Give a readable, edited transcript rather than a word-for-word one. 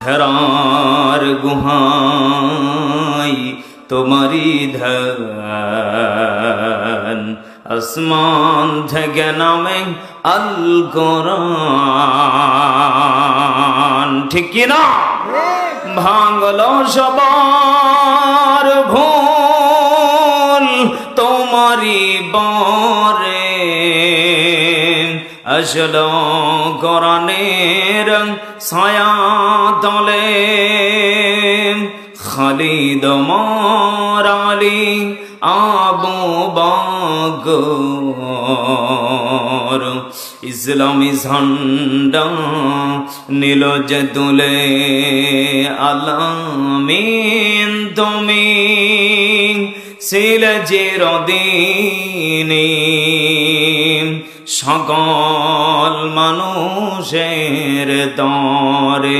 হেরার গুহাই তোমারি ধ্যান, আসমান থেকে নামে আল কোরআন। ঠিক কিনা? ভাঙলো সবার ভুল তোমারি বরে, আসলো কোরআনের ছায়া তলে। খালিদ ওমর আলী আবু বকর ইসলামী ঝান্ডা নীল যে তুলে। আলামিন তুমি ছিলে চিরদিনী সকল মানুষের তরে।